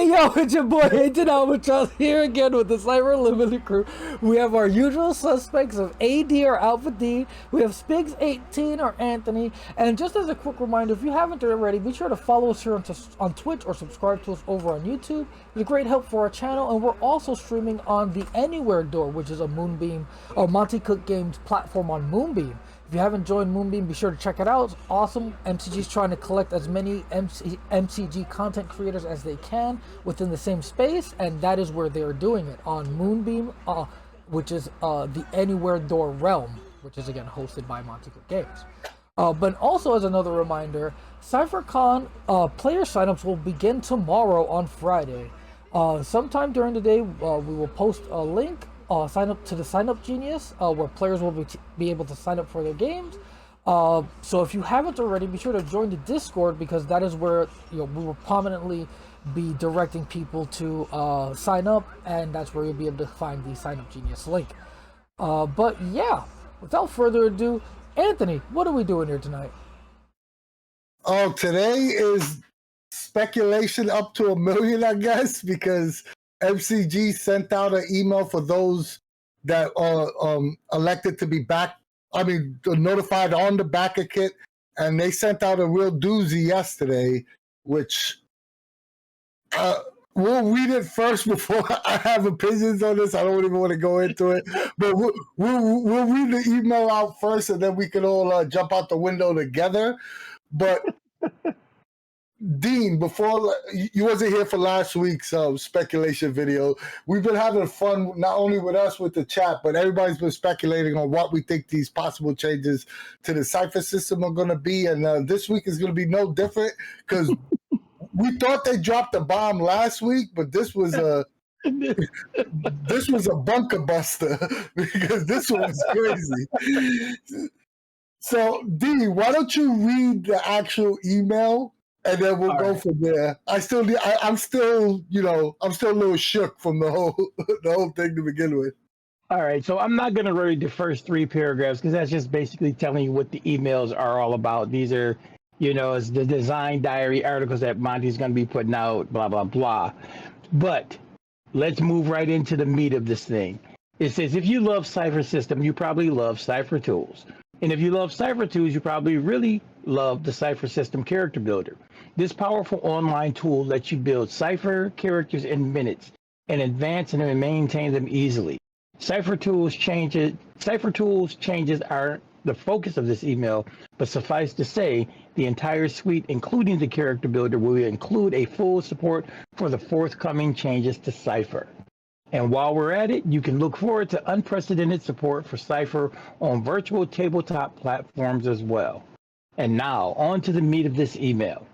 Hey yo, it's your boy Agent Albatross here again with the Cypher Unlimited crew. We have our usual suspects of AD or Alpha D. We have Spiggs 18 or Anthony. And just as a quick reminder, if you haven't already, be sure to follow us here on Twitch or subscribe to us over on YouTube. It's a great help for our channel, and we're also streaming on the Anywhere Door, which is a Moonbeam or Monty Cook Games platform on Moonbeam. If you haven't joined Moonbeam, be sure to check it out. It's awesome. MCG's trying to collect as many MCG content creators as they can within the same space, and that is where they're doing it, on Moonbeam, which is the Anywhere Door realm, which is again hosted by Monty Cook Games. But also, as another reminder, CypherCon player signups will begin tomorrow on Friday. Sometime during the day, we will post a link. Sign up to the Sign Up Genius, where players will be able to sign up for their games. So if you haven't already, be sure to join the Discord, because that is where we will prominently be directing people to sign up, and that's where you'll be able to find the Sign Up Genius link. But yeah, without further ado, Anthony, what are we doing here tonight? Oh, today is speculation up to 1 million, I guess, because MCG sent out an email for those that are elected to be notified on the backer kit, and they sent out a real doozy yesterday, which we'll read it first before I have opinions on this. I don't even want to go into it, but we'll read the email out first, and then we can all jump out the window together. But Dean, before you wasn't here for last week's speculation video, we've been having fun, not only with us with the chat, but everybody's been speculating on what we think these possible changes to the Cypher system are going to be. And this week is going to be no different, because we thought they dropped a bomb last week, but this was a bunker buster, because this one was crazy. So, Dean, why don't you read the actual email? And then we'll go from there. I'm still a little shook from the whole thing to begin with. All right, so I'm not going to read the first 3 paragraphs, because that's just basically telling you what the emails are all about. These are, it's the design diary articles that Monty's going to be putting out, blah, blah, blah. But let's move right into the meat of this thing. It says, if you love Cypher System, you probably love Cypher Tools. And if you love Cypher Tools, you probably really love the Cypher System Character Builder. This powerful online tool lets you build Cypher characters in minutes and advance and maintain them easily. Cypher Tools changes are the focus of this email, but suffice to say, the entire suite, including the Character Builder, will include a full support for the forthcoming changes to Cypher. And while we're at it, you can look forward to unprecedented support for Cypher on virtual tabletop platforms as well. And now, on to the meat of this email.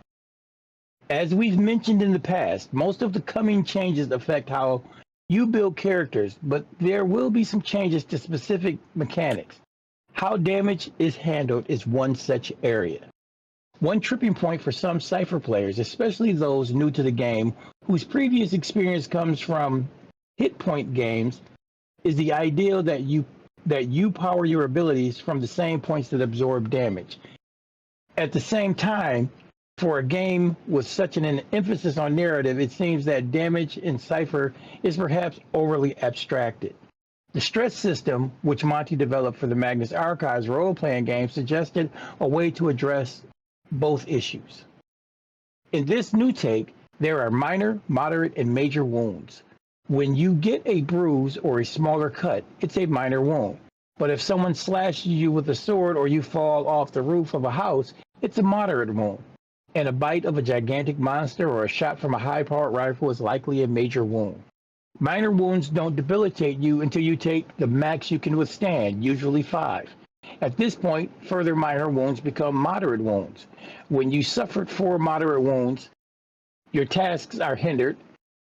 As we've mentioned in the past, most of the coming changes affect how you build characters, but there will be some changes to specific mechanics. How damage is handled is one such area. One tripping point for some Cypher players, especially those new to the game, whose previous experience comes from hit point games, is the idea that you power your abilities from the same points that absorb damage. At the same time, for a game with such an emphasis on narrative, it seems that damage in Cypher is perhaps overly abstracted. The stress system, which Monty developed for the Magnus Archives role-playing game, suggested a way to address both issues. In this new take, there are minor, moderate, and major wounds. When you get a bruise or a smaller cut, it's a minor wound. But if someone slashes you with a sword or you fall off the roof of a house, it's a moderate wound. And a bite of a gigantic monster or a shot from a high-powered rifle is likely a major wound. Minor wounds don't debilitate you until you take the max you can withstand, usually 5. At this point, further minor wounds become moderate wounds. When you suffered 4 moderate wounds, your tasks are hindered,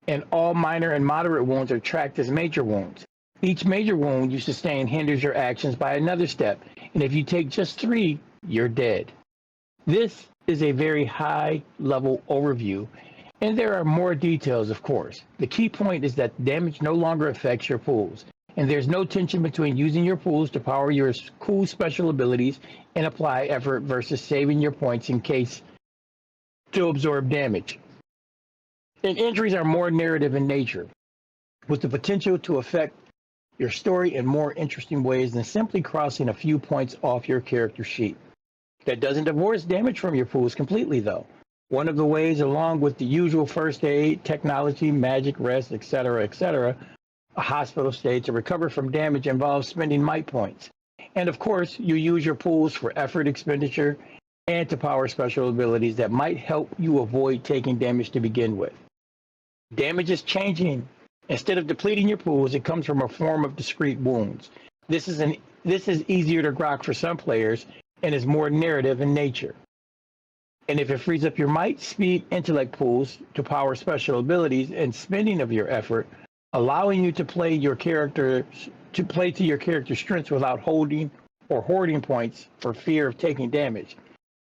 and all minor and moderate wounds are tracked as major wounds. Each major wound you sustain hinders your actions by another step, and if you take just 3, you're dead. This is a very high-level overview, and there are more details, of course. The key point is that damage no longer affects your pools, and there's no tension between using your pools to power your cool special abilities and apply effort versus saving your points in case to absorb damage. And injuries are more narrative in nature, with the potential to affect your story in more interesting ways than simply crossing a few points off your character sheet. That doesn't divorce damage from your pools completely, though. One of the ways, along with the usual first aid, technology, magic, rest, etc., a hospital stay to recover from damage involves spending might points. And of course, you use your pools for effort expenditure and to power special abilities that might help you avoid taking damage to begin with. Damage is changing. Instead of depleting your pools, it comes from a form of discrete wounds. This is easier to grok for some players and is more narrative in nature. And if it frees up your might, speed, intellect pools to power special abilities and spending of your effort, allowing you to play to your character's strengths without holding or hoarding points for fear of taking damage.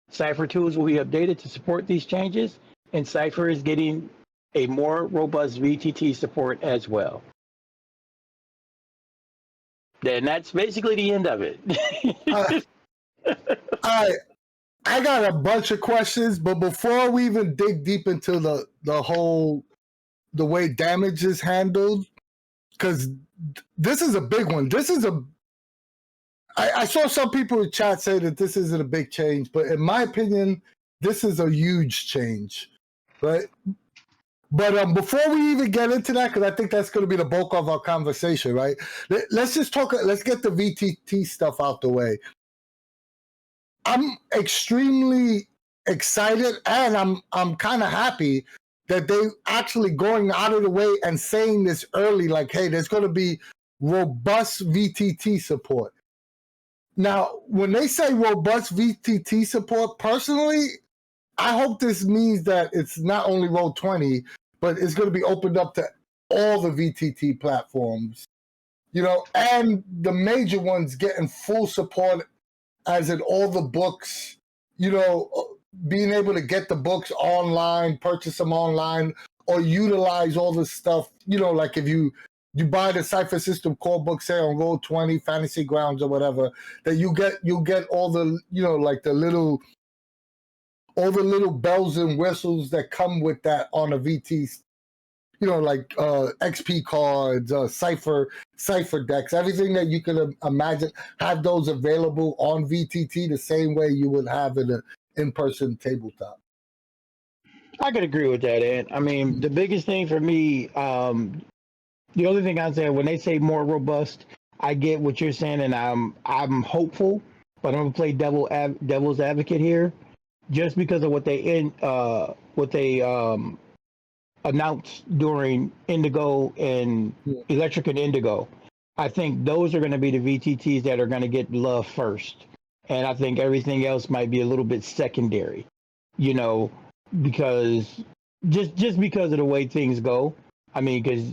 Cypher tools will be updated to support these changes, and Cypher is getting a more robust VTT support as well. And that's basically the end of it. I got a bunch of questions, but before we even dig deep into the way damage is handled, because this is a big one. I saw some people in chat say that this isn't a big change, but in my opinion, this is a huge change, right? But before we even get into that, because I think that's going to be the bulk of our conversation, right? Let's just talk. Let's get the VTT stuff out the way. I'm extremely excited, and I'm kind of happy that they actually going out of the way and saying this early, like, hey, there's going to be robust VTT support. Now, when they say robust VTT support, personally, I hope this means that it's not only Roll20, but it's going to be opened up to all the VTT platforms, and the major ones getting full support, as in all the books, being able to get the books online, purchase them online, or utilize all the stuff, like if you buy the Cypher System core book, say on Roll20, Fantasy Grounds or whatever, that you'll get all the, like all the little bells and whistles that come with that on a VT, like XP cards, Cypher decks, everything that you can imagine, have those available on VTT the same way you would have in an in-person tabletop. I could agree with that, Ed. I mean, the biggest thing for me, the only thing I'd say, when they say more robust, I get what you're saying, and I'm hopeful, but I'm gonna play devil's advocate here, just because of what they announced during Indigo and Electric and Indigo. I think those are going to be the VTTs that are going to get love first, and I think everything else might be a little bit secondary, because just because of the way things go. I mean, because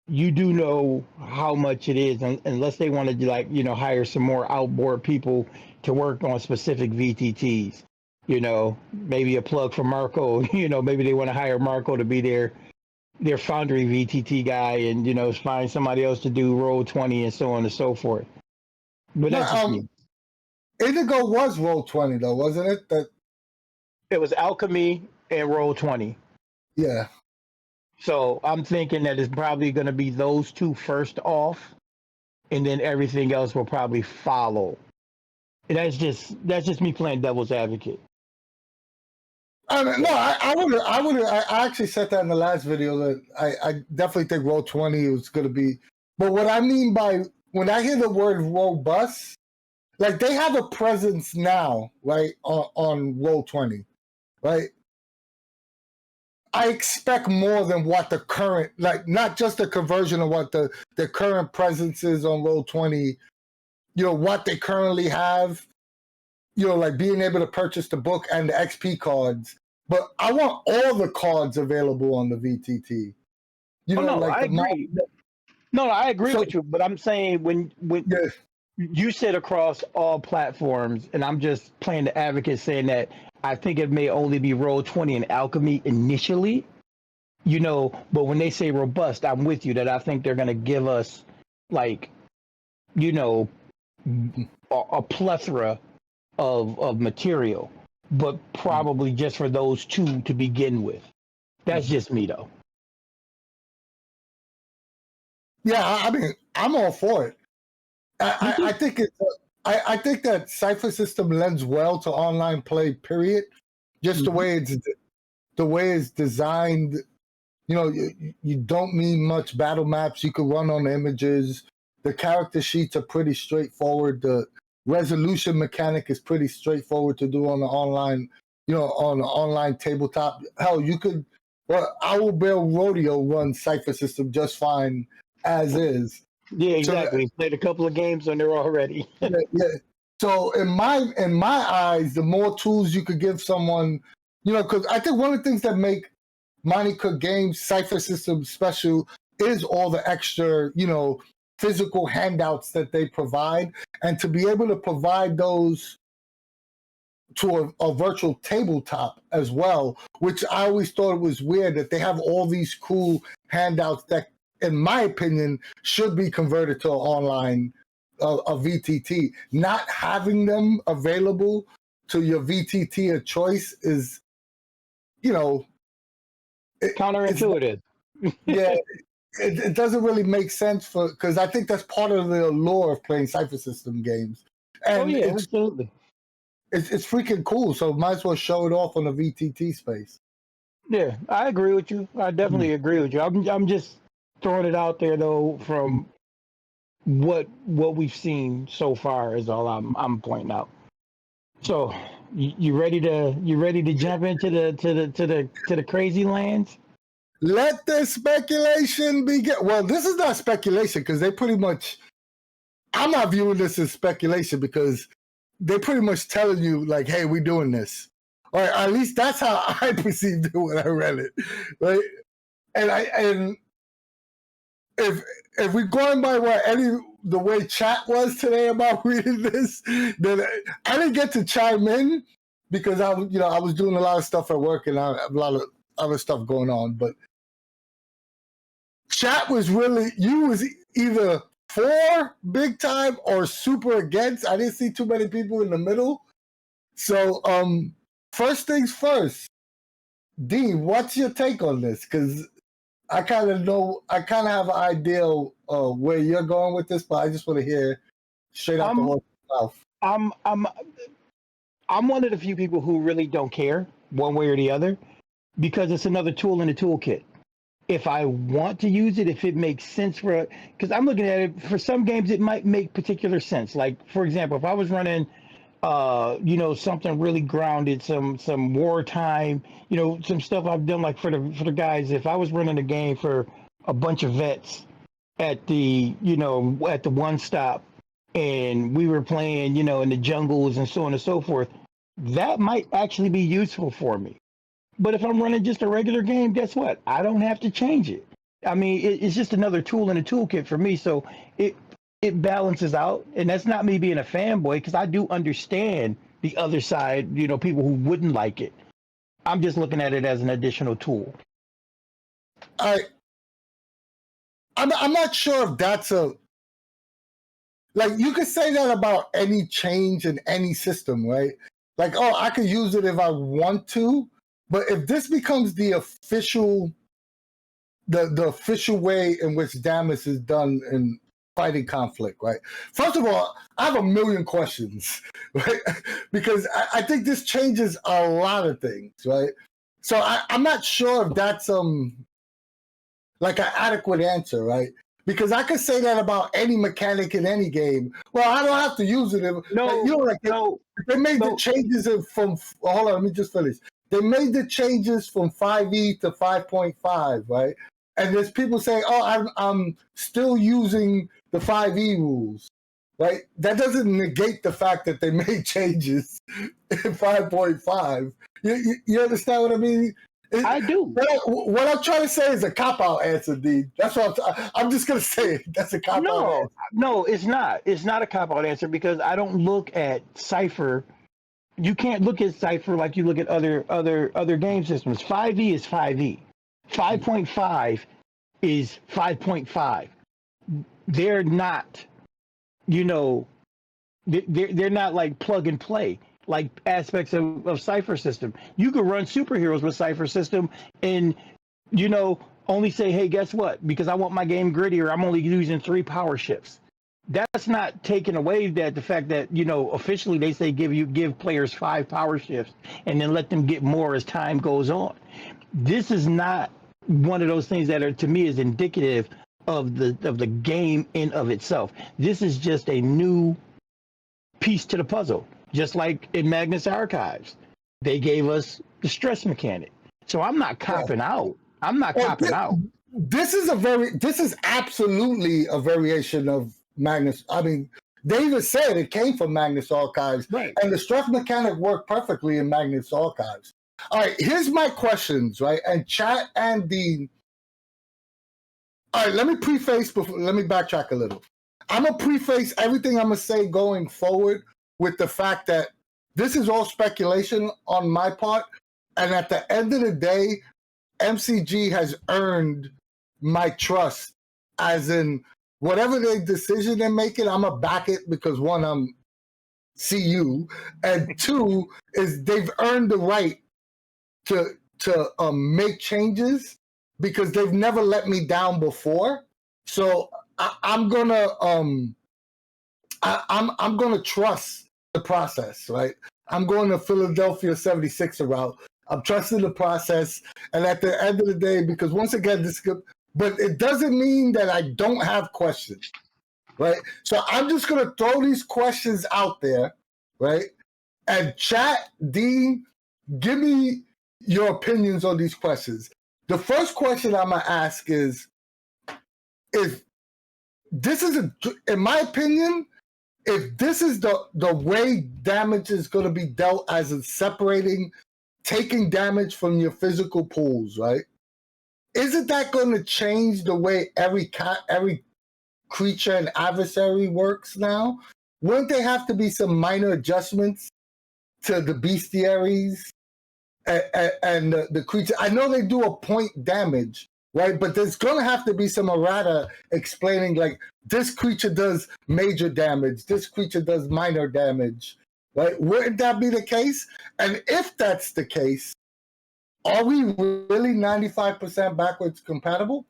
you do know how much it is, unless they want to hire some more outboard people to work on specific VTTs. Maybe a plug for Marco. Maybe they want to hire Marco to be their Foundry VTT guy, and find somebody else to do Roll20 and so on and so forth. But that's just me. Indigo was Roll20 though, wasn't it? That it was Alchemy and Roll20. Yeah. So I'm thinking that it's probably going to be those two first off, and then everything else will probably follow. And that's just me playing devil's advocate. I actually said that in the last video that I definitely think Roll20 was going to be. But what I mean by when I hear the word robust, like they have a presence now, right, on Roll20, right? I expect more than what the current, like not just the conversion of what the current presence is on Roll20, what they currently have, like being able to purchase the book and the XP cards. But I want all the cards available on the VTT. I agree. I agree with you, but I'm saying when you said across all platforms, and I'm just playing the advocate saying that I think it may only be Roll20 and Alchemy initially, but when they say robust, I'm with you that I think they're going to give us a plethora of material, but probably just for those two to begin with. That's just me though. Yeah, I mean, I'm all for it. I think it's. I think that Cypher System lends well to online play. Period. Just the way it's designed. You know, you don't need much battle maps. You can run on images. The character sheets are pretty straightforward. The resolution mechanic is pretty straightforward to do on the online. You know, on the online tabletop. Hell, you could. Well, Owlbear Rodeo runs Cypher System just fine as is. Yeah, exactly. So, Played a couple of games on there already. yeah. So in my eyes, the more tools you could give someone, you know, because I think one of the things that make Monica Games Cypher System special is all the extra, you know, physical handouts that they provide, and to be able to provide those to a virtual tabletop as well, which I always thought it was weird that they have all these cool handouts that, in my opinion, should be converted to an online a VTT. Not having them available to your VTT of choice is, you know, Counterintuitive. yeah, it doesn't really make sense because I think that's part of the allure of playing Cypher System games, and Oh yeah, absolutely. it's freaking cool. So might as well show it off on the VTT space. Yeah, I agree with you. I definitely agree with you. I'm just throwing it out there though from what we've seen so far is all I'm pointing out. So you ready to jump into the crazy lands? Let the speculation begin. Well, this is not speculation because they pretty much. I'm not viewing this as speculation because they're pretty much telling you like, "Hey, we're doing this," or at least that's how I perceived it when I read it, right? And if we're going by the way chat was today about reading this, then I didn't get to chime in because I was doing a lot of stuff at work and I have a lot of other stuff going on. But chat was you was either for big time or super against. I didn't see too many people in the middle. So first things first, Dean, what's your take on this? Because I kind of have an idea of where you're going with this, but I just want to hear straight out the horse's mouth. I'm one of the few people who really don't care one way or the other because it's another tool in the toolkit. If I want to use it, if it makes sense because I'm looking at it, for some games it might make particular sense. Like, for example, if I was running something really grounded, some wartime, some stuff I've done, like for the guys, if I was running a game for a bunch of vets at the one stop and we were playing, in the jungles and so on and so forth, that might actually be useful for me. But if I'm running just a regular game, guess what? I don't have to change it. I mean, it's just another tool in the toolkit for me. So it balances out. And that's not me being a fanboy, because I do understand the other side, people who wouldn't like it. I'm just looking at it as an additional tool. I'm not sure if that's you could say that about any change in any system, right? Like, oh, I could use it if I want to. But if this becomes the official way in which damage is done in fighting conflict, right? First of all, I have a million questions, right? Because I think this changes a lot of things, right? So I'm not sure if that's like an adequate answer, right? Because I could say that about any mechanic in any game. Well, I don't have to use it. They made the changes from. Hold on, let me just finish. They made the changes from 5e to 5.5, right? And there's people saying, "Oh, I'm still using the 5e rules," right? That doesn't negate the fact that they made changes in 5.5. You understand what I mean? I do. What I'm trying to say is a cop-out answer, Dean. That's what I'm just going to say it. That's a cop-out answer. No, it's not. It's not a cop-out answer because I don't look at Cypher. You can't look at Cypher like you look at other game systems. 5e is 5e. 5.5 is 5.5. They're not, they're not like plug and play like aspects of Cypher System. You could run superheroes with Cypher System and, only say, hey, guess what? Because I want my game grittier, I'm only using 3 power shifts. That's not taking away that the fact that, you know, officially they say give players 5 power shifts and then let them get more as time goes on. This is not one of those things that are, to me, is indicative of the game in of itself. This is just a new piece to the puzzle. Just like in Magnus Archives, they gave us the stress mechanic. So I'm not copping out. I'm not copping out. This is absolutely a variation of Magnus. I mean, they even said it came from Magnus Archives, Right. and the stress mechanic worked perfectly in Magnus Archives. All right, here's my questions, right? And chat and Dean. All right, let me backtrack a little. I'm gonna preface everything I'm gonna say going forward with the fact that this is all speculation on my part, and at the end of the day, MCG has earned my trust, as in whatever their decision they're making, I'm gonna back it because one, I'm CU, and two is they've earned the right to make changes because they've never let me down before. So I'm gonna I'm gonna trust the process, right? I'm going to Philadelphia 76er route. I'm trusting the process, and at the end of the day, because once again, but it doesn't mean that I don't have questions, right? So I'm just gonna throw these questions out there, right? And chat, Dean, give me your opinions on these questions. The first question I'm gonna ask is this is in my opinion, if this is the way damage is going to be dealt, as in separating, taking damage from your physical pools, right? Isn't that going to change the way every creature and adversary works now? Wouldn't there have to be some minor adjustments to the bestiaries and the creature? I know they do a point damage, right? But there's going to have to be some errata explaining, like, this creature does major damage, this creature does minor damage, right? Wouldn't that be the case? And if that's the case, are we really 95% backwards compatible?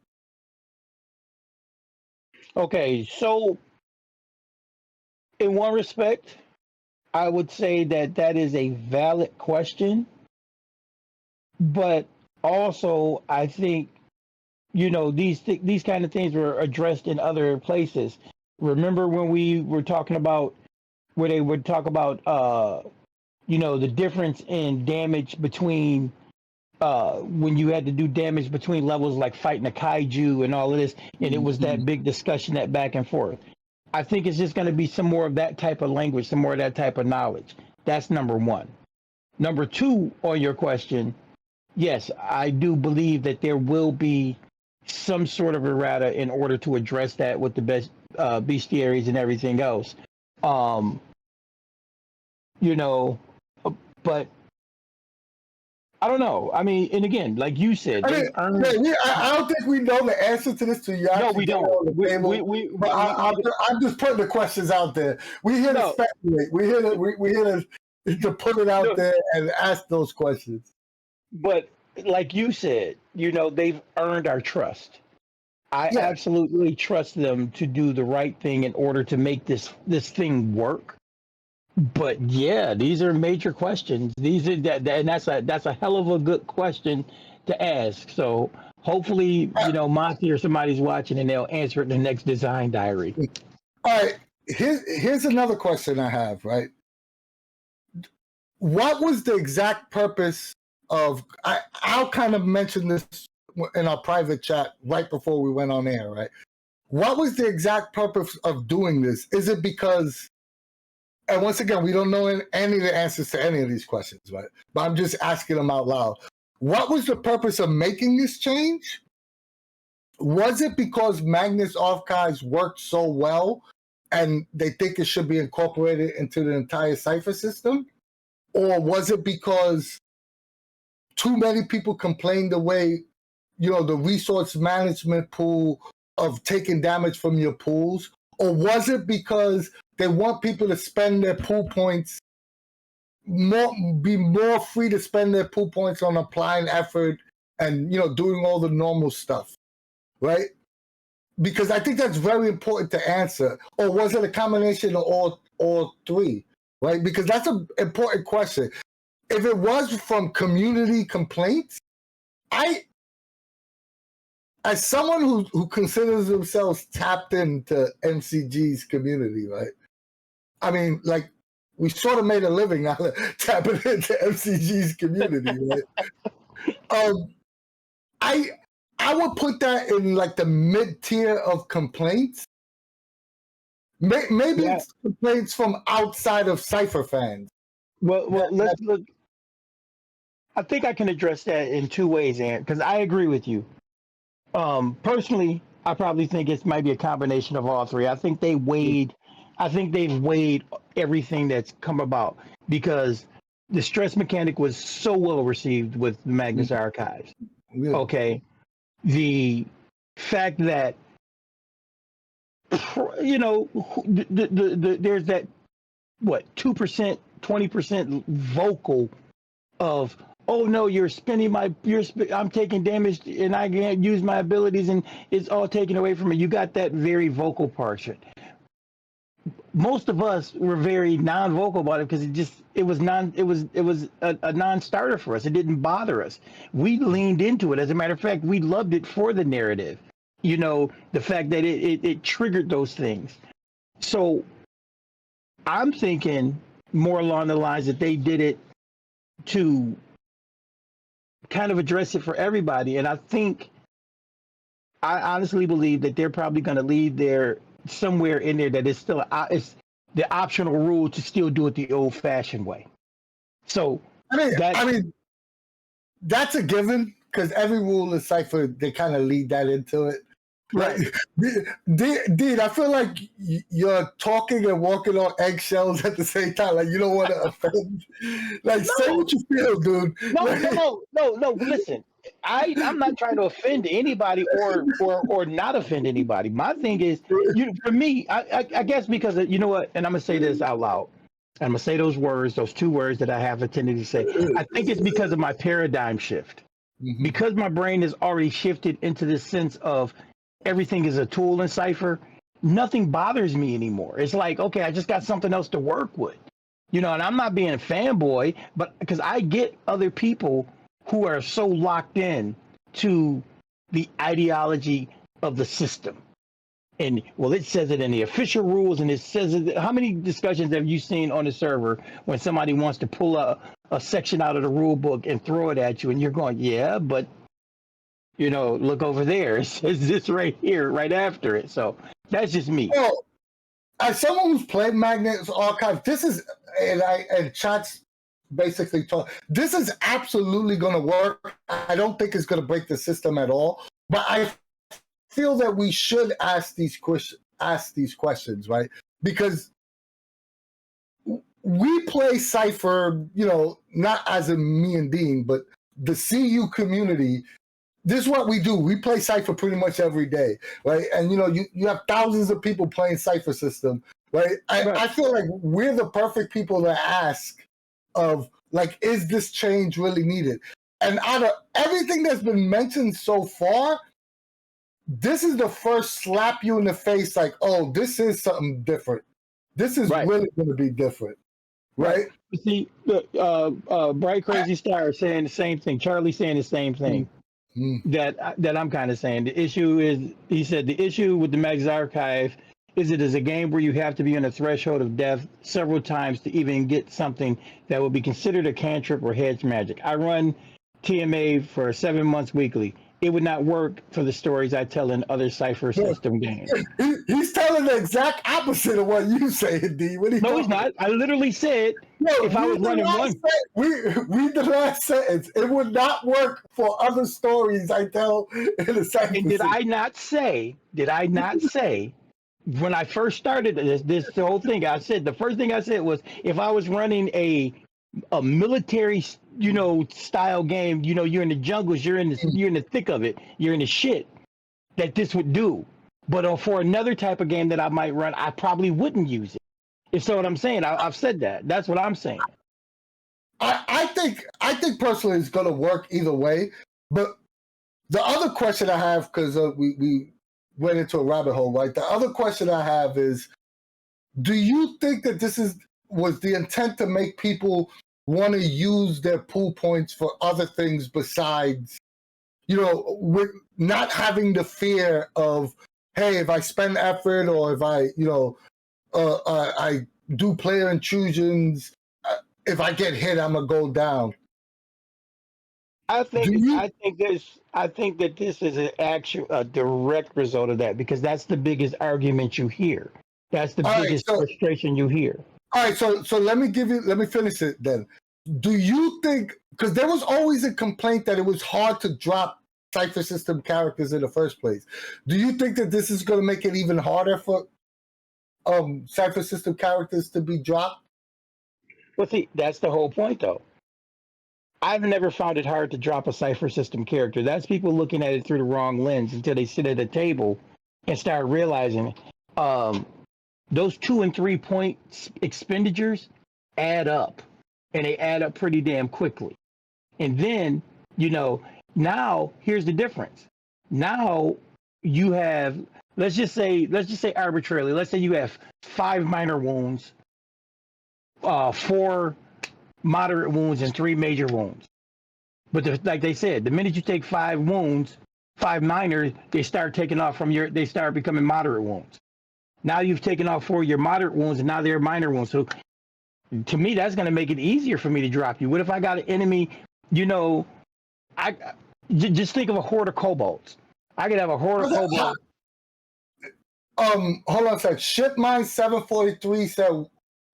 Okay, so in one respect, I would say that is a valid question, but also I think, you know, these kind of things were addressed in other places. Remember when we were talking about where they would talk about you know, the difference in damage between when you had to do damage between levels, like fighting a kaiju and all of this, and it was that big discussion, that back and forth. I think it's just going to be some more of that type of language, some more of that type of knowledge. That's number one. Number two, on your question, yes, I do believe that there will be some sort of errata in order to address that with the best bestiaries and everything else. You know, but I don't know. I mean, and again, like you said, I don't think we know the answer to this till you actually no, we don't. I'm just putting the questions out there. We're here to speculate. We're here to put it out there and ask those questions. But like you said, you know, they've earned our trust. I absolutely trust them to do the right thing in order to make this thing work. But yeah, these are major questions. These are and that's a hell of a good question to ask. So hopefully, you know, Monty or somebody's watching and they'll answer it in the next design diary. All right, here's another question I have. Right, what was the exact purpose of? I'll kind of mention this in our private chat right before we went on air. Right, what was the exact purpose of doing this? Is it because? And once again, we don't know any of the answers to any of these questions, right? But I'm just asking them out loud. What was the purpose of making this change? Was it because Magnus Archives worked so well and they think it should be incorporated into the entire Cypher system? Or was it because too many people complained the way, you know, the resource management pool of taking damage from your pools? Or was it because they want people to spend their pool points be more free to spend their pool points on applying effort and doing all the normal stuff, right? Because I think that's very important to answer. Or was it a combination of all three, right? Because that's an important question. If it was from community complaints, as someone who considers themselves tapped into MCG's community, right? I mean, like, we sort of made a living out of tapping into MCG's community, right? I would put that in like the mid tier of complaints. Maybe it's complaints from outside of Cypher fans. Well, let's look. I think I can address that in two ways, Ant, because I agree with you. Personally, I probably think it might be a combination of all three. I think they've weighed everything that's come about, because the stress mechanic was so well received with the Magnus Archives. Yeah. Okay. The fact that, there's that, 2%, 20% vocal of, oh no, I'm taking damage and I can't use my abilities and it's all taken away from me. You got that very vocal portion. Most of us were very non-vocal about it because it was a non-starter for us. It didn't bother us. We leaned into it. As a matter of fact, we loved it for the narrative. The fact that it triggered those things. So I'm thinking more along the lines that they did it to kind of address it for everybody. And I honestly believe that they're probably going to leave there somewhere in there that is still it's the optional rule to still do it the old-fashioned way. So I mean that's a given, because every rule in Cypher, they kind of lead that into it. Right. Dean, I feel like you're talking and walking on eggshells at the same time. Like, you don't want to offend. Like, say what you feel, dude. No. Listen, I'm not trying to offend anybody or not offend anybody. My thing is, for me, I guess because you know what, and I'm gonna say this out loud. I'm gonna say those two words that I have a tendency to say. I think it's because of my paradigm shift. Mm-hmm. Because my brain has already shifted into this sense of everything is a tool in Cypher. Nothing bothers me anymore. It's like, okay, I just got something else to work with, and I'm not being a fanboy, but because I get other people who are so locked in to the ideology of the system. And it says it in the official rules, and it says it. How many discussions have you seen on the server when somebody wants to pull a section out of the rule book and throw it at you, and you're going, yeah, but look over there. It says this right here, right after it. So that's just me. Well, as someone who's played Magnus Archive, this is, and Chat's basically talk, this is absolutely going to work. I don't think it's going to break the system at all. But I feel that we should ask these questions, right? Because we play Cypher, not as in me and Dean, but the CU community. This is what we do. We play Cypher pretty much every day, right? And you have thousands of people playing Cypher System, right? I feel like we're the perfect people to ask of, like, is this change really needed? And out of everything that's been mentioned so far, this is the first slap you in the face, like, oh, this is something different. This is really going to be different, right? See, Bright Crazy Star saying the same thing. Charlie saying the same thing. That I'm kind of saying. The issue is, he said, the issue with the Magnus Archive is it is a game where you have to be on a threshold of death several times to even get something that would be considered a cantrip or hedge magic. I run TMA for 7 months weekly. It would not work for the stories I tell in other Cypher System games. He's telling the exact opposite of what you say, D. No, he's not. I literally said, if I was running one. Read the last sentence. It would not work for other stories I tell in the Cypher System. Did I not say, when I first started this whole thing, I said, the first thing I said was, if I was running a military, style game, you're in the jungles, you're in the thick of it, you're in the shit, that this would do. But for another type of game that I might run, I probably wouldn't use it. You see what I'm saying? I've said that. That's what I'm saying. I think personally it's going to work either way. But The other question I have, because we went into a rabbit hole, right? The other question I have is, do you think that was the intent to make people want to use their pool points for other things besides, with not having the fear of, hey, if I spend effort or if I, I do player intrusions, if I get hit, I'm gonna go down. I think that this is a direct result of that, because that's the biggest argument you hear. That's the biggest frustration you hear. All right, so let me finish it then. Do you think, because there was always a complaint that it was hard to drop Cypher System characters in the first place. Do you think that this is going to make it even harder for Cypher System characters to be dropped? Well, see, that's the whole point, though. I've never found it hard to drop a Cypher System character. That's people looking at it through the wrong lens until they sit at a table and start realizing those 2 and 3 point expenditures add up, and they add up pretty damn quickly. And then, now here's the difference. Now you have, let's just say arbitrarily, let's say you have 5 minor wounds, 4 moderate wounds, and 3 major wounds. But like they said, the minute you take 5 wounds, 5 minor, they start taking off they start becoming moderate wounds. Now you've taken off 4 of your moderate wounds, and now they're minor wounds. So to me, that's going to make it easier for me to drop you. What if I got an enemy, just think of a horde of kobolds. I could have a horde of kobolds. Hold on a sec. Shipmine743 said,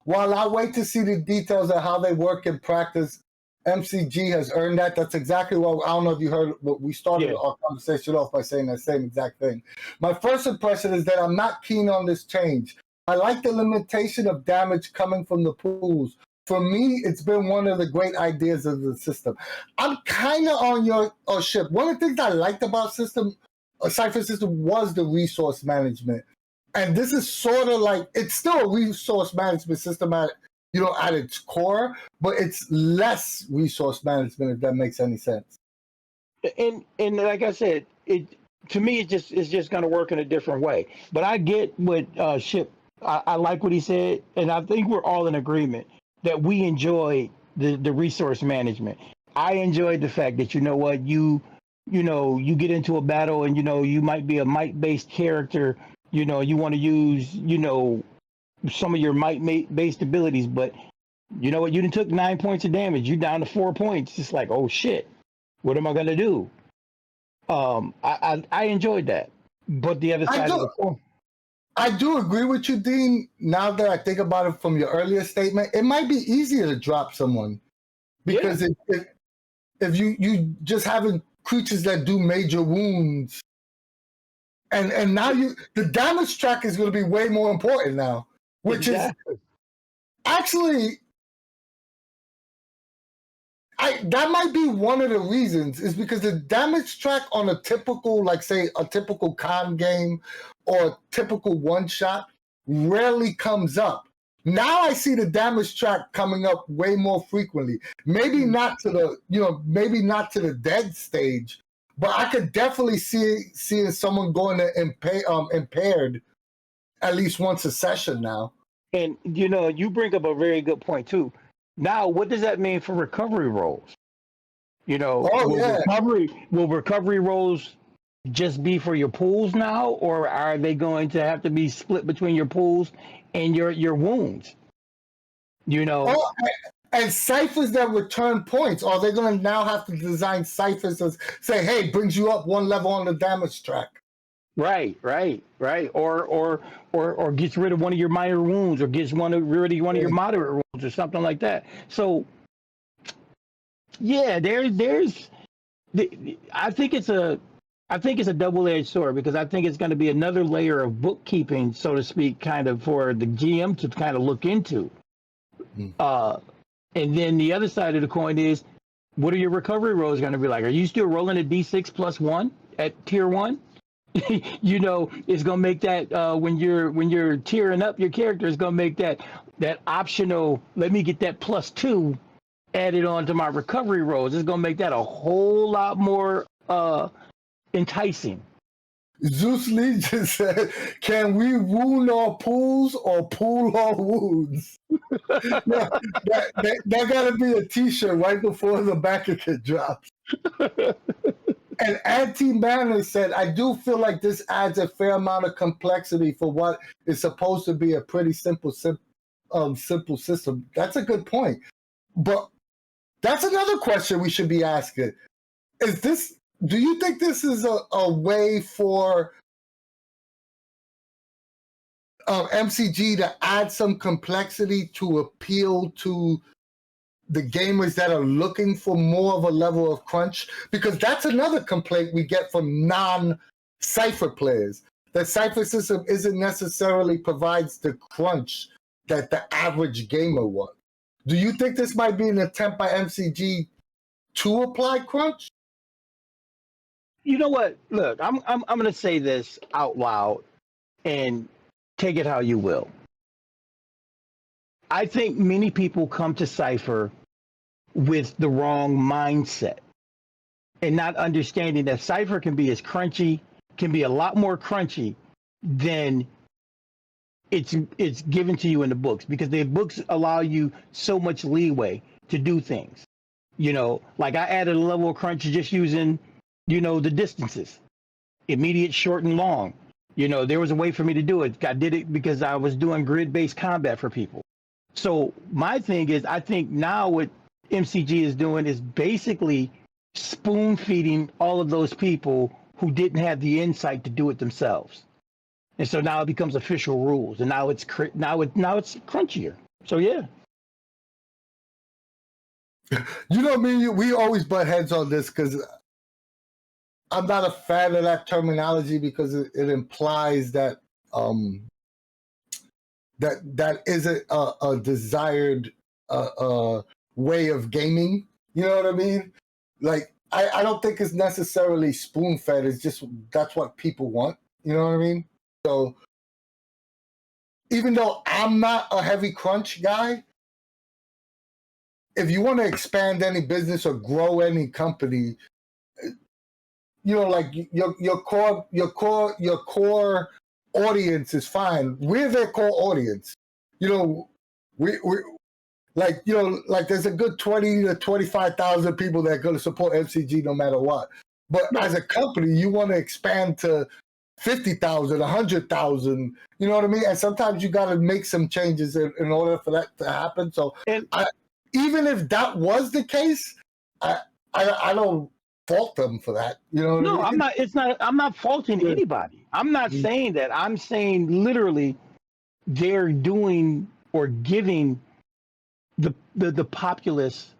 while I wait to see the details of how they work in practice, MCG has earned that. That's exactly what, I don't know if you heard, but we started our conversation off by saying that same exact thing. My first impression is that I'm not keen on this change. I like the limitation of damage coming from the pools. For me, it's been one of the great ideas of the system. I'm kind of on your ship. One of the things I liked about Cypher System was the resource management. And this is sort of like, it's still a resource management system at its core, but it's less resource management, if that makes any sense. And like I said, to me, it's just going to work in a different way. But I get what Ship. I like what he said, and I think we're all in agreement that we enjoy the resource management. I enjoyed the fact that you get into a battle and you might be a might-based character. You want to use some of your might-based abilities, but you know what? You took 9 points of damage. You down to 4 points. It's like, oh shit, what am I gonna do? I enjoyed that, but the other side of the coin. I do agree with you, Dean. Now that I think about it from your earlier statement, it might be easier to drop someone because if you just having creatures that do major wounds, and now the damage track is going to be way more important now, which is actually that might be one of the reasons, is because the damage track on a typical, like say a typical con game or a typical one shot rarely comes up. Now I see the damage track coming up way more frequently. Maybe not to the dead stage, but I could definitely see someone going to impaired at least once a session now. And you bring up a very good point too. Now, what does that mean for recovery rolls? Will recovery rolls just be for your pools now, or are they going to have to be split between your pools and your wounds? And ciphers that return points, are they going to now have to design ciphers that say, hey, brings you up 1 level on the damage track? Right. Or gets rid of one of your minor wounds, or gets rid of one of your moderate wounds, or something like that. So, yeah, I think it's a double-edged sword, because I think it's going to be another layer of bookkeeping, so to speak, kind of for the GM to kind of look into. And then the other side of the coin is, what are your recovery rolls going to be like? Are you still rolling a D6 plus 1 at tier 1? It's gonna make that when you're tiering up your character, it's gonna make that optional. Let me get that +2 added on to my recovery rolls. It's gonna make that a whole lot more enticing. Zeus Legion said, "Can we wound our pools or pool our wounds?" Yeah, that got to be a T-shirt right before the back of it drops. And Anti-Manner said, "I do feel like this adds a fair amount of complexity for what is supposed to be a pretty simple system." That's a good point, but that's another question we should be asking: Is this? Do you think this is a way for MCG to add some complexity to appeal to the gamers that are looking for more of a level of crunch? Because that's another complaint we get from non-Cypher players. That Cypher System isn't necessarily provides the crunch that the average gamer wants. Do you think this might be an attempt by MCG to apply crunch? You know what? Look, I'm going to say this out loud, and take it how you will. I think many people come to Cypher with the wrong mindset and not understanding that Cypher can be a lot more crunchy than it's given to you in the books, because the books allow you so much leeway to do things. Like I added a level of crunch just using, the distances, immediate, short, and long. There was a way for me to do it. I did it because I was doing grid-based combat for people. So my thing is, I think now what MCG is doing is basically spoon-feeding all of those people who didn't have the insight to do it themselves. And so now it becomes official rules, and now it's crunchier. So yeah. We always butt heads on this because I'm not a fan of that terminology, because it implies that that isn't a desired way of gaming. You know what I mean? Like, I don't think it's necessarily spoon fed. It's just that's what people want. You know what I mean? So even though I'm not a heavy crunch guy, if you want to expand any business or grow any company, like your core audience is fine. We're their core audience. We like there's a good 20 to 25,000 people that are going to support MCG no matter what. But as a company, you want to expand to 50,000, 100,000. You know what I mean? And sometimes you got to make some changes in order for that to happen. So even if that was the case, I don't fault them for that. No, I'm not. It's not. I'm not faulting anybody. I'm not saying that. I'm saying literally, they're doing or giving the populace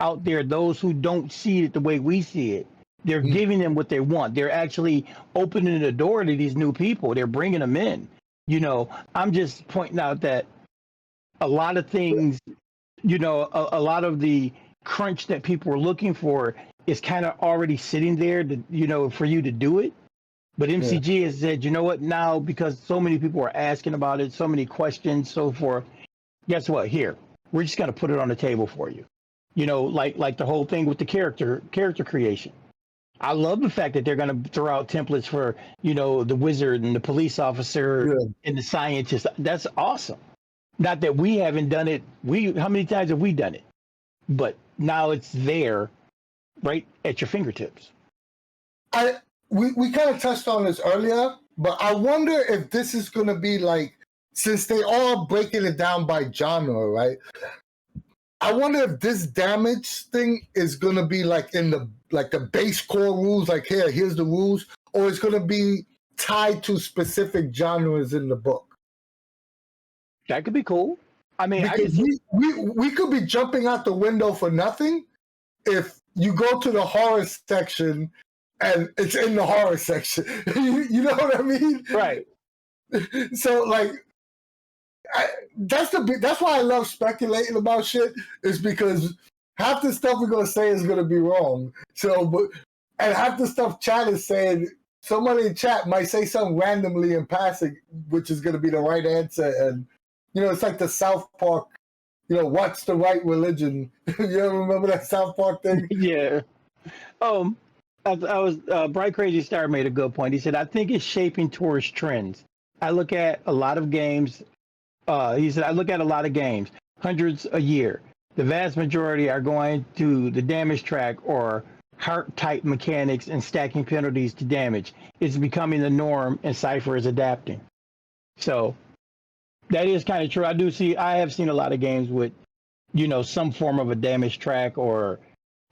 out there, those who don't see it the way we see it, they're giving them what they want. They're actually opening the door to these new people. They're bringing them in. I'm just pointing out that a lot of things, a lot of the crunch that people are looking for is kind of already sitting there to, for you to do it. But MCG has said, you know what, now, because so many people are asking about it, so many questions, so forth, guess what? Here, we're just going to put it on the table for you. Like the whole thing with the character creation. I love the fact that they're going to throw out templates for, the wizard and the police officer and the scientist. That's awesome. Not that we haven't done it. How many times have we done it? But now it's there, right at your fingertips. We kind of touched on this earlier, but I wonder if this is going to be like, since they are breaking it down by genre, right? I wonder if this damage thing is going to be like in the base core rules, like here's the rules, or it's going to be tied to specific genres in the book. That could be cool. I mean, because we could be jumping out the window for nothing if you go to the horror section and it's in the horror section. You know what I mean? Right. So like, that's why I love speculating about shit, is because half the stuff we're gonna say is gonna be wrong. And half the stuff chat is saying, somebody in chat might say something randomly in passing, which is gonna be the right answer. And it's like the South Park, what's the right religion? You ever remember that South Park thing? Yeah. Bright Crazy Star made a good point. He said, I think it's shaping towards trends. I look at a lot of games. He said, I look at a lot of games, hundreds a year. The vast majority are going to the damage track or heart type mechanics and stacking penalties to damage. It's becoming the norm, and Cypher is adapting. So that is kind of true. I have seen a lot of games with, some form of a damage track or,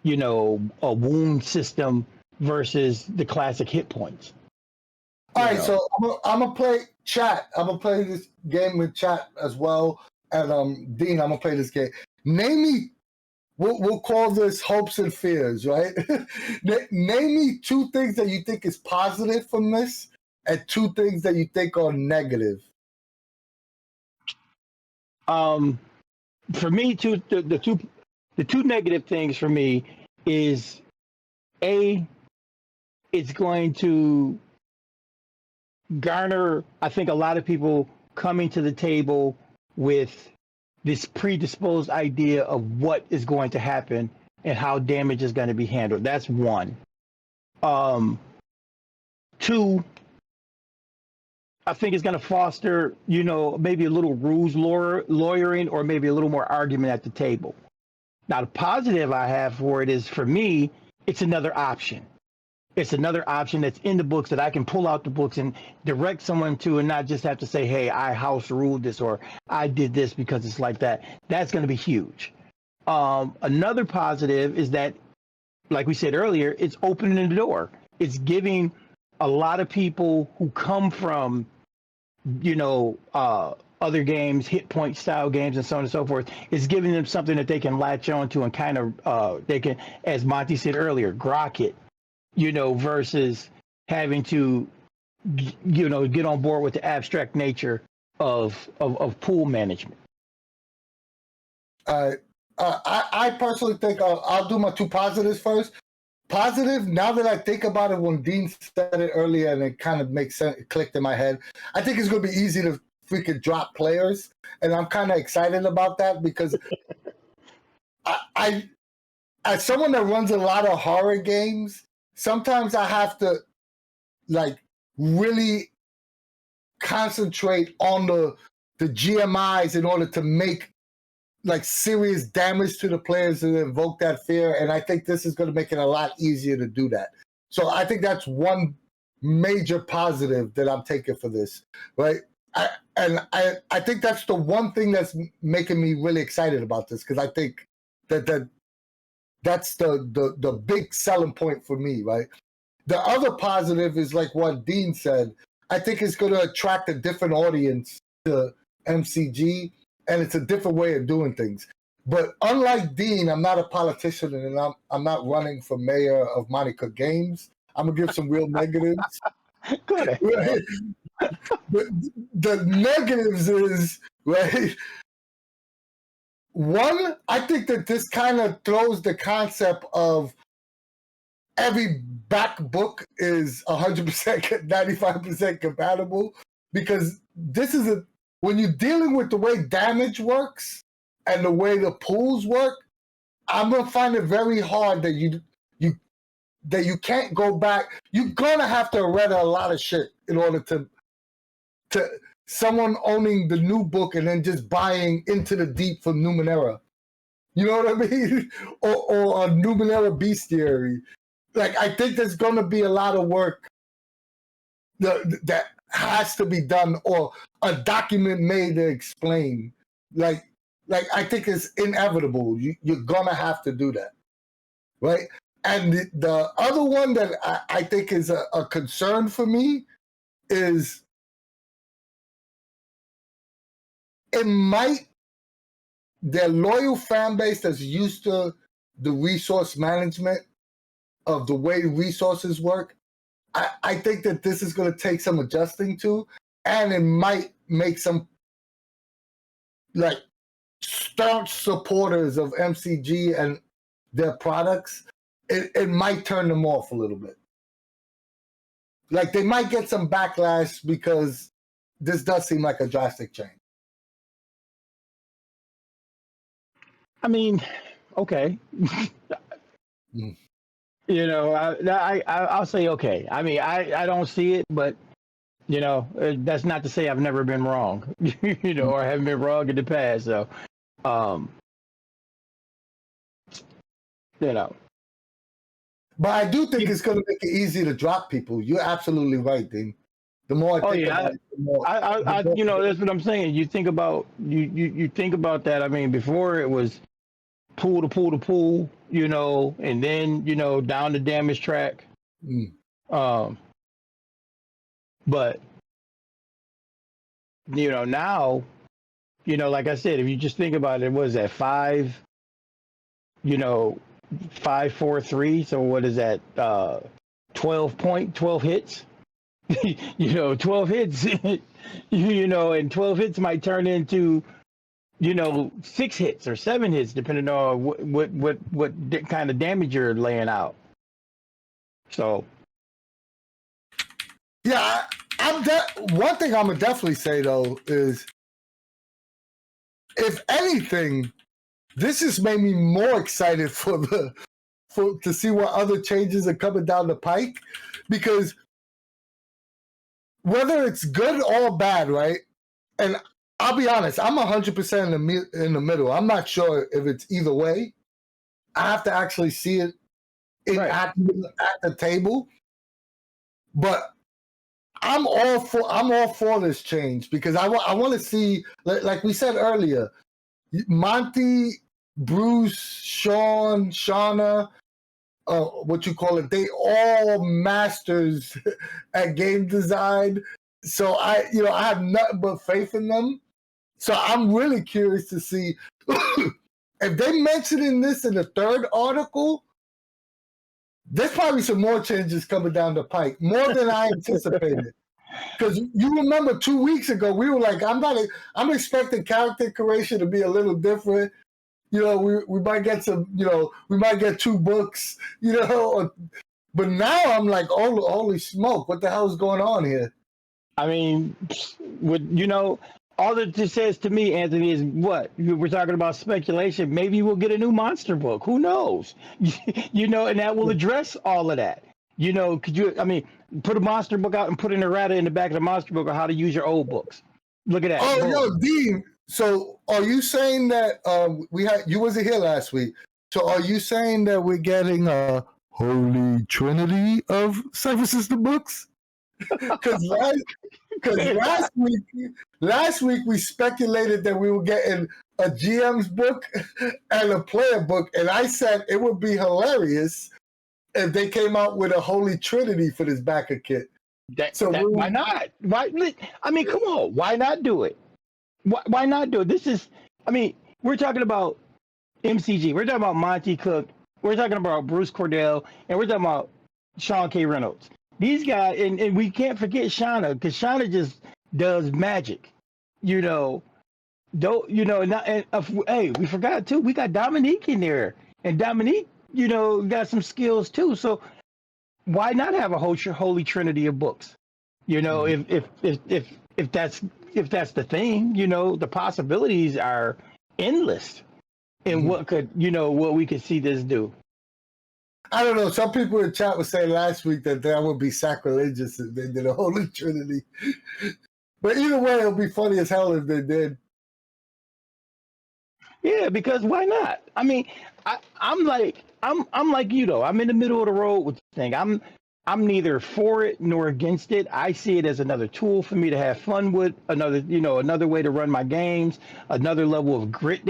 a wound system versus the classic hit points. All right, so I'm gonna play chat. I'm gonna play this game with chat as well. And Dean, I'm gonna play this game. Name me. We'll call this hopes and fears, right? Name me 2 things that you think is positive from this, and 2 things that you think are negative. For me, the two negative things for me is it's going to garner, I think, a lot of people coming to the table with this predisposed idea of what is going to happen and how damage is going to be handled. That's one. 2, I think it's going to foster, maybe a little rules lawyering or maybe a little more argument at the table. Now, the positive I have for it is, for me, it's another option. It's another option that's in the books that I can pull out the books and direct someone to, and not just have to say, hey, I house ruled this or I did this because it's like that. That's going to be huge. Another positive is that, like we said earlier, it's opening the door. It's giving a lot of people who come from, other games, hit point style games, and so on and so forth, it's giving them something that they can latch on to and kind of, they can, as Monty said earlier, grok it. Versus having to, get on board with the abstract nature of pool management. I personally think I'll do my 2 positives first. Positive, now that I think about it, when Dean said it earlier and it kind of makes sense, it clicked in my head, I think it's going to be easy to freaking drop players. And I'm kind of excited about that because I, as someone that runs a lot of horror games, sometimes I have to really concentrate on the GMIs in order to make serious damage to the players and invoke that fear. And I think this is going to make it a lot easier to do that. So I think that's one major positive that I'm taking for this, right? I think that's the one thing that's making me really excited about this, because I think that's the big selling point for me, right? The other positive is like what Dean said. I think it's going to attract a different audience to MCG, and it's a different way of doing things. But unlike Dean, I'm not a politician, and I'm not running for mayor of Monica Games. I'm gonna give some real negatives. Good. Right? The negatives is, right, one, I think that this kind of throws the concept of every back book is 100%, 95% compatible, because this is when you're dealing with the way damage works and the way the pools work, I'm gonna find it very hard that you can't go back. You're gonna have to read a lot of shit in order to someone owning the new book and then just buying Into the Deep from Numenera. You know what I mean? or a Numenera bestiary. I think there's going to be a lot of work that has to be done, or a document made to explain. I think it's inevitable. You're going to have to do that, right? And the other one that I think is a concern for me is their loyal fan base that's used to the resource management of the way resources work. I think that this is going to take some adjusting to, and it might make some staunch supporters of MCG and their products. It might turn them off a little bit. They might get some backlash because this does seem like a drastic change. I mean, okay. I'll say okay. I mean, I don't see it, but that's not to say I've never been wrong, or haven't been wrong in the past. So, um, you know. But I do think it's going to make it easy to drop people. You're absolutely right, Dean. The more I think about it, the more. That's what I'm saying. You think about you think about that. I mean, before it was pool to pool to pool, and then down the damage track. Mm. But now, like I said, if you just think about it, what is that 5? 5, 4, 3. So what is that? 12 hits. 12 hits. And 12 hits might turn into 6 hits or 7 hits, depending on what kind of damage you're laying out. So, yeah, one thing I'm gonna definitely say though is, if anything, this just made me more excited to see what other changes are coming down the pike, because whether it's good or bad, right? And I'll be honest, I'm 100% in the middle. I'm not sure if it's either way. I have to actually see it at the table. But I'm all for this change, because I want to see, like we said earlier, Monty, Bruce, Sean, Shauna, they all masters at game design. So I have nothing but faith in them. So I'm really curious to see if they mentioning this in the third article. There's probably some more changes coming down the pike, more than I anticipated. Because you remember 2 weeks ago, we were like, I'm expecting character creation to be a little different. We might get we might get 2 books, but now I'm like, oh, holy smoke, what the hell is going on here? I mean, all that it says to me, Anthony, is what we're talking about speculation. Maybe we'll get a new monster book. Who knows? And that will address all of that. Put a monster book out and put an errata in the back of the monster book on how to use your old books. Look at that. Oh, yo, Dean. So are you saying that you wasn't here last week? So are you saying that we're getting a holy trinity of Cypher System books? Because last week we speculated that we were getting a GM's book and a player book, and I said it would be hilarious if they came out with a holy trinity for this backer kit. Why not? Come on. Why not do it? Why not do it? We're talking about MCG. We're talking about Monty Cook. We're talking about Bruce Cordell, and we're talking about Sean K. Reynolds. These guys, and we can't forget Shauna, because Shauna just does magic. Hey, we forgot too. We got Dominique in there, and Dominique, got some skills too. So why not have a holy trinity of books? If that's the thing, the possibilities are endless. And what we could see this do. I don't know. Some people in chat were saying last week that would be sacrilegious if they did a holy trinity. But either way, it'll be funny as hell if they did. Yeah, because why not? I'm like you though. I'm in the middle of the road with this thing. I'm neither for it nor against it. I see it as another tool for me to have fun with, another way to run my games, another level of grit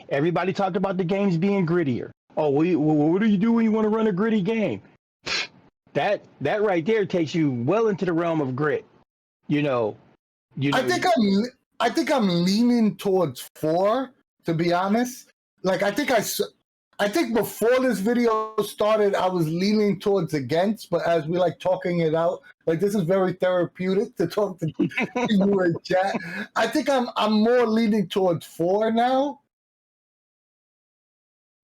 everybody talked about the games being grittier. Oh, what do you do when you want to run a gritty game? That right there takes you well into the realm of grit. I think I'm leaning towards 4, to be honest. Like, I think before this video started, I was leaning towards against, but as we talking it out, this is very therapeutic to talk to you in chat. I think I'm more leaning towards 4 now.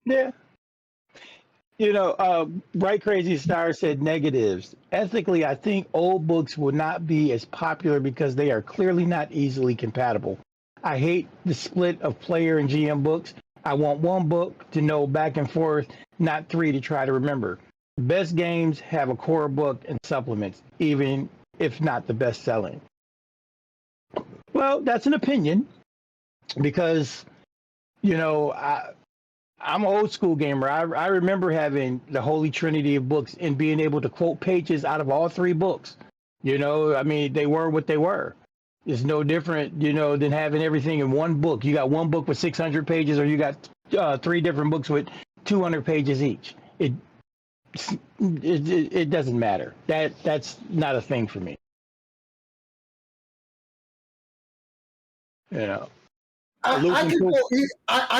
Yeah. Bright Crazy Star said negatives. Ethically, I think old books will not be as popular because they are clearly not easily compatible. I hate the split of player and GM books. I want one book to know back and forth, not three to try to remember. The best games have a core book and supplements, even if not the best selling. Well, that's an opinion because, I'm an old school gamer. I remember having the holy trinity of books and being able to quote pages out of all three books. They were what they were. It's no different, than having everything in one book. You got one book with 600 pages, or you got three different books with 200 pages each. It doesn't matter. That's not a thing for me. I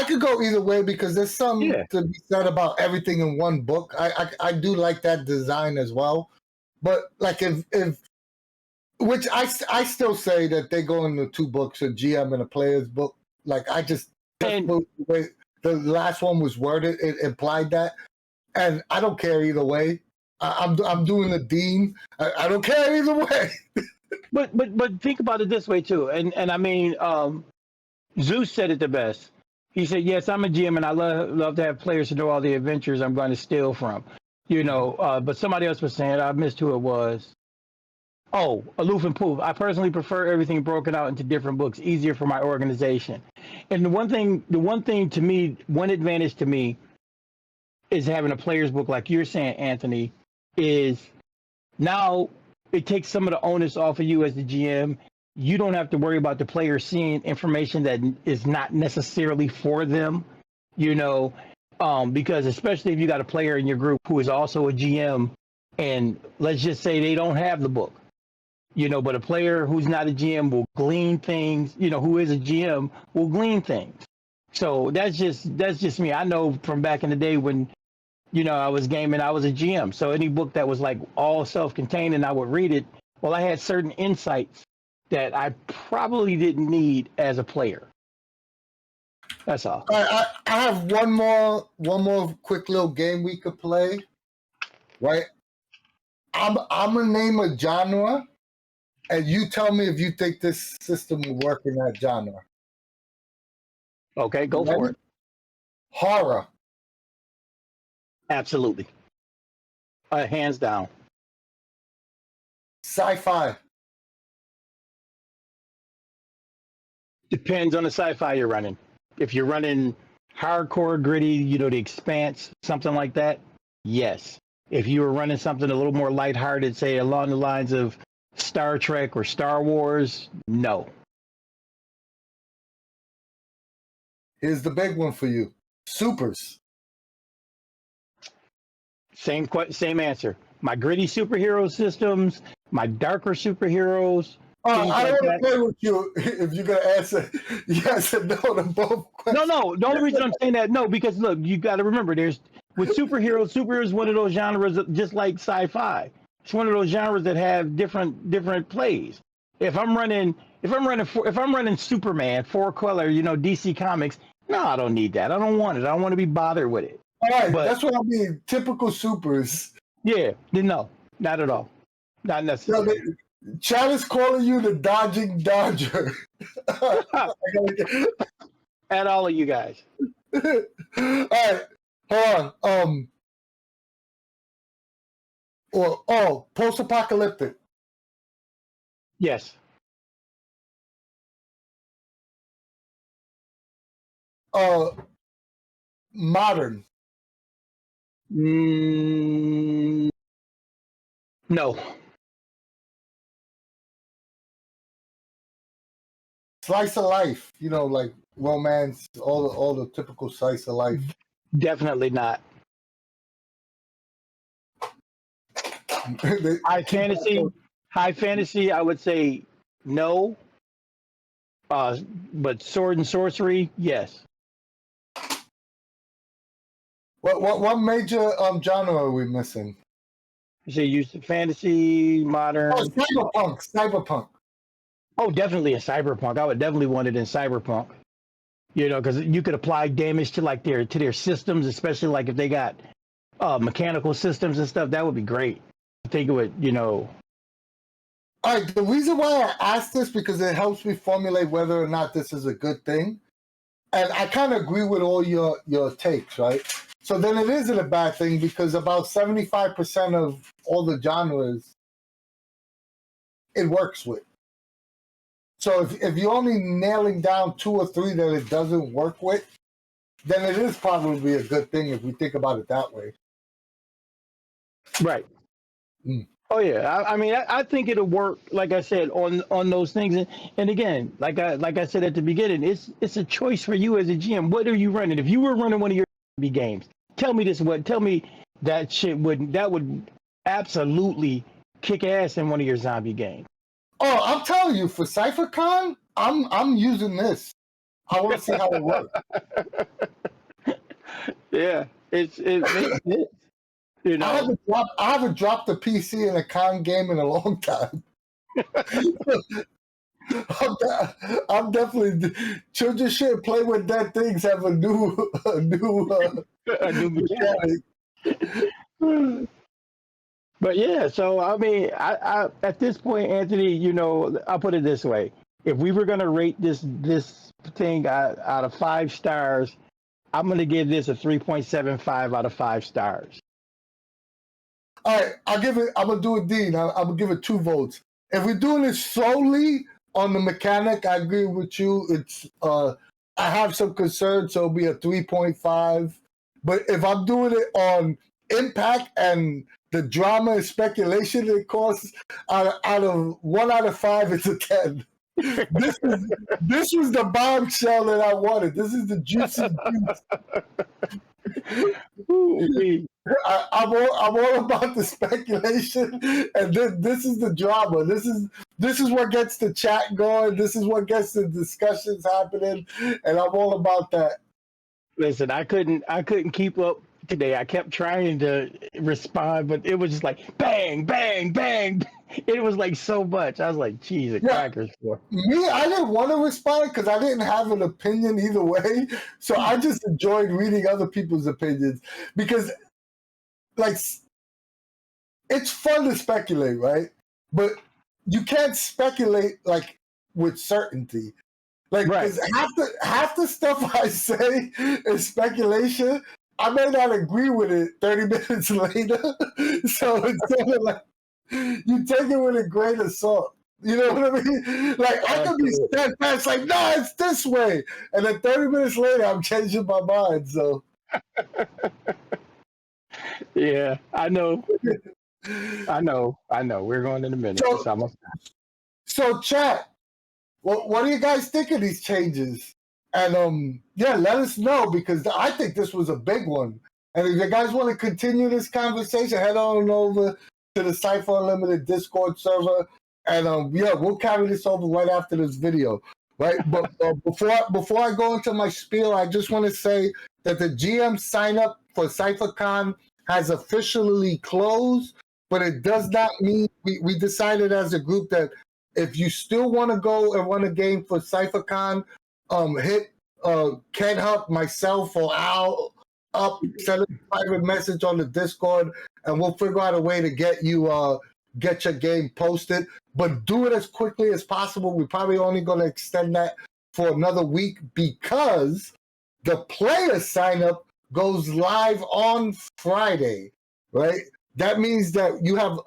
could go either way because there's something to be said about everything in one book. I do like that design as well, but like if which I still say that they go into two books, a GM and a player's book. Like the way the last one was worded, it implied that, and I don't care either way. I'm doing the Dean. I don't care either way. But think about it this way too, and I mean, Zeus said it the best. He said, "Yes, I'm a GM, and I love to have players to know all the adventures I'm going to steal from." But somebody else was saying, I missed who it was. Oh, Aloof and Poof. I personally prefer everything broken out into different books, easier for my organization. And the one thing to me, one advantage to me is having a player's book, like you're saying, Anthony, is now it takes some of the onus off of you as the GM. You don't have to worry about the player seeing information that is not necessarily for them, because especially if you got a player in your group who is also a GM, and let's just say they don't have the book. But a player who's not a GM will glean things, who is a GM will glean things. So that's just me. I know from back in the day when, I was gaming, I was a GM. So any book that was like all self-contained and I would read it, well, I had certain insights that I probably didn't need as a player. That's all. I have one more quick little game we could play. Right? I'm gonna name a genre. And you tell me if you think this system will work in that genre. Okay, go for it. Horror. Absolutely. Hands down. Sci-fi. Depends on the sci-fi you're running. If you're running hardcore, gritty, The Expanse, something like that, yes. If you were running something a little more lighthearted, say along the lines of Star Trek or Star Wars, no. Here's the big one for you. Supers. Same answer. My gritty superhero systems, my darker superheroes. I don't want to play with you if you're going to answer yes and no to both questions. No. The only reason I'm saying that, no, because look, you got to remember, with superheroes is one of those genres just like sci-fi. It's one of those genres that have different plays. If I'm running Superman, 4-color, DC Comics, no, I don't need that. I don't want it. I don't want to be bothered with it. All right, that's what I mean. Typical supers. Yeah, no, not at all. Not necessarily. Chad is calling you the dodging dodger. At all of you guys. All right, hold on. Post-apocalyptic. Yes. Modern. No. Slice of life, like romance, all the typical slice of life. Definitely not. High fantasy, I would say no. But sword and sorcery, yes. What major genre are we missing? So you use fantasy, modern. Oh, cyberpunk. Oh, definitely a cyberpunk. I would definitely want it in cyberpunk. Because you could apply damage to their systems, especially like if they got mechanical systems and stuff. That would be great. I think it would, All right. The reason why I asked this because it helps me formulate whether or not this is a good thing. and I kind of agree with all your takes, right? So then it isn't a bad thing because about 75% of all the genres it works with. So if you're only nailing down 2 or 3 that it doesn't work with, then it is probably a good thing if we think about it that way. Right. Oh yeah, I mean, I think it'll work. Like I said, on those things, and again, like I said at the beginning, it's a choice for you as a GM. What are you running? If you were running one of your games, tell me that shit would absolutely kick ass in one of your zombie games. Oh, I'm telling you, for CypherCon, I'm using this. I want to see how it works. Yeah, it makes sense. You know, I haven't dropped a PC in a con game in a long time. I'm definitely children should play with dead things. Have a new a new mechanic. But yeah, so I mean, I at this point, Anthony, you know, I'll put it this way: if we were gonna rate this thing out of 5 stars, I'm gonna give this a 3.75 out of 5 stars. All right, I'll give it. I'm gonna do it, Dean. I'm gonna give it 2 votes. If we're doing it solely on the mechanic, I agree with you. It's I have some concerns, so it'll be a 3.5. But if I'm doing it on impact and the drama and speculation it costs, out of 1 out of 5, it's a 10. This was the bombshell that I wanted. This is the juicy juice. I'm all about the speculation, and this is the drama. This is what gets the chat going. This is what gets the discussions happening, and I'm all about that. Listen, I couldn't keep up today. I kept trying to respond, but it was just like bang, bang, bang. It was like so much. I was like, Jesus, crackers for me. I didn't want to respond because I didn't have an opinion either way. So I just enjoyed reading other people's opinions because, like, it's fun to speculate, right? But you can't speculate like with certainty. Like, because half the stuff I say is speculation. I may not agree with it 30 minutes later. So it's sort of like you take it with a grain of salt. You know what I mean? Like, I could be steadfast, like, no, it's this way. And then 30 minutes later, I'm changing my mind. So, yeah, I know. We're going in a minute. So chat, what do you guys think of these changes? And yeah, let us know because I think this was a big one. And if you guys want to continue this conversation, head on over to the Cypher Unlimited Discord server, and yeah, we'll carry this over right after this video, right? But before I go into my spiel, I just want to say that the GM sign up for CypherCon has officially closed, but it does not mean we decided as a group that if you still want to go and run a game for CypherCon, hit Ken Hupp, myself, or Al up, send a private message on the Discord, and we'll figure out a way to get you get your game posted. But do it as quickly as possible. We're probably only going to extend that for another week because the player sign up goes live on Friday, right? That means that you have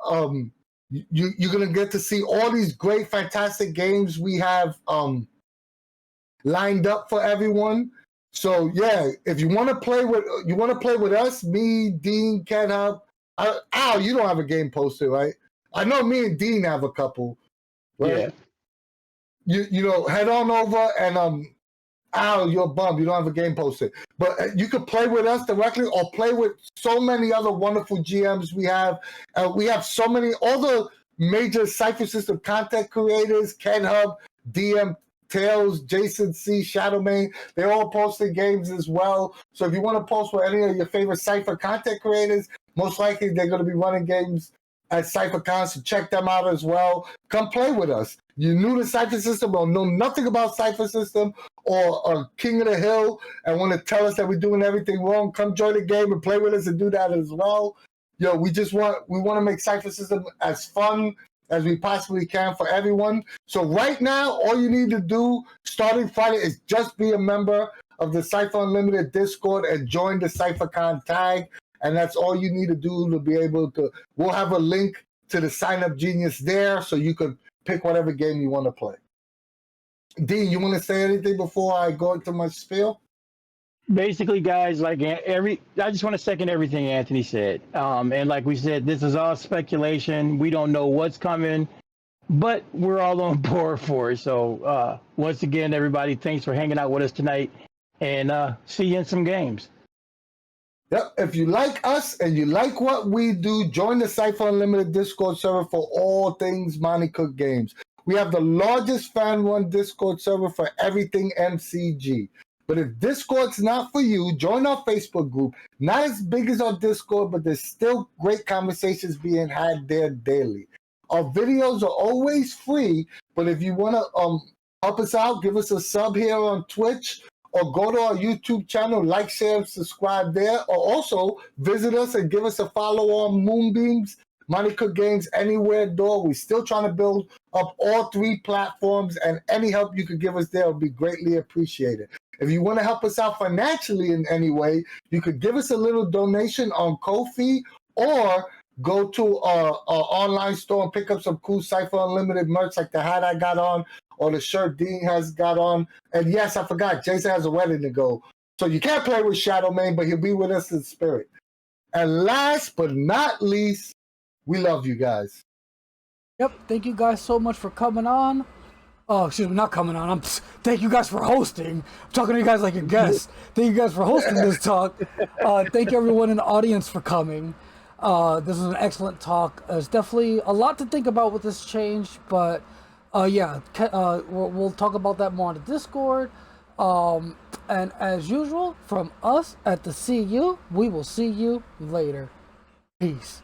you're going to get to see all these great, fantastic games we have lined up for everyone. So yeah, if you want to play with us, me, Dean, Ken Hub, Al, you don't have a game posted, right? I know me and Dean have a couple, right? Yeah. You know, head on over and Al, you're bummed. You don't have a game posted. But you could play with us directly or play with so many other wonderful GMs we have. We have so many, all the major Cypher System content creators, Ken Hub, DM Tails, Jason C, Shadowmane, they're all posting games as well. So if you want to post with any of your favorite Cypher content creators, most likely they're going to be running games at CypherCon, so check them out as well. Come play with us. You're new to Cypher System or know nothing about Cypher System or King of the Hill and want to tell us that we're doing everything wrong, come join the game and play with us and do that as well. Yo, we want to make Cypher System as fun as we possibly can for everyone. So right now, all you need to do starting Friday is just be a member. of the Cypher Unlimited Discord and join the CypherCon tag. And that's all you need to do to be able to. We'll have a link to the Sign Up Genius there, so you could pick whatever game you want to play. Dean, you want to say anything before I go into my spiel? Basically, guys, like I just want to second everything Anthony said. And like we said, this is all speculation. We don't know what's coming, but we're all on board for it. So once again, everybody, thanks for hanging out with us tonight, and see you in some games. Yep. If you like us and you like what we do, join the Cypher Unlimited Discord server for all things Monty Cook games. We have the largest fan-run Discord server for everything MCG. But if Discord's not for you, join our Facebook group. Not as big as our Discord, but there's still great conversations being had there daily. Our videos are always free, but if you want to help us out, give us a sub here on Twitch, or go to our YouTube channel, like, share, and subscribe there, or also visit us and give us a follow on Moonbeams, Monty Cook Games, Anywhere Door. We're still trying to build up all 3 platforms, and any help you could give us there would be greatly appreciated. If you want to help us out financially in any way, you could give us a little donation on Ko-fi, or go to our online store and pick up some cool Cypher Unlimited merch like the hat I got on, or the shirt Dean has got on. And yes, I forgot, Jason has a wedding to go. So you can't play with Shadow Man, but he'll be with us in spirit. And last but not least, we love you guys. Yep, thank you guys so much for coming on. Oh, excuse me, not coming on. Thank you guys for hosting. I'm talking to you guys like your guests. Thank you guys for hosting this talk. Thank everyone in the audience for coming. This is an excellent talk. There's definitely a lot to think about with this change, but yeah, we'll talk about that more on the Discord. And as usual, from us at the CU, we will see you later. Peace.